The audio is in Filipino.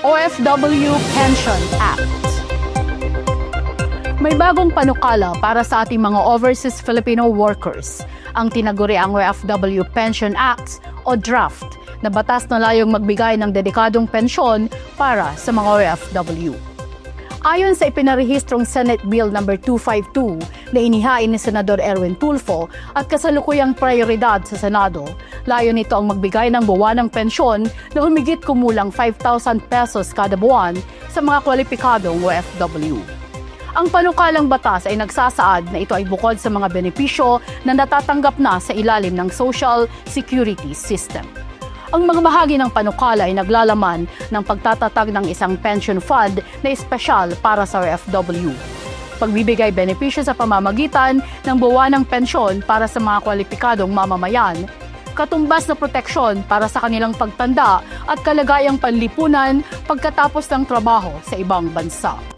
OFW Pension Act. May bagong panukala para sa ating mga overseas Filipino workers, ang tinaguriang OFW Pension Act o draft na batas na layong magbigay ng dedikadong pensyon para sa mga OFW. Ayon sa ipinarehistrong Senate Bill No. 252 na inihain ni Senador Erwin Tulfo at kasalukuyang prioridad sa Senado, layo nito ang magbigay ng buwanang pensyon na humigit kumulang 5,000 pesos kada buwan sa mga kwalipikadong OFW. Ang panukalang batas ay nagsasaad na ito ay bukod sa mga benepisyo na natatanggap na sa ilalim ng Social Security System. Ang mga bahagi ng panukala ay naglalaman ng pagtatatag ng isang pension fund na espesyal para sa OFW. Pagbibigay benepisyo sa pamamagitan ng buwanang pensyon para sa mga kwalipikadong mamamayan, katumbas na proteksyon para sa kanilang pagtanda at kalagayang panlipunan pagkatapos ng trabaho sa ibang bansa.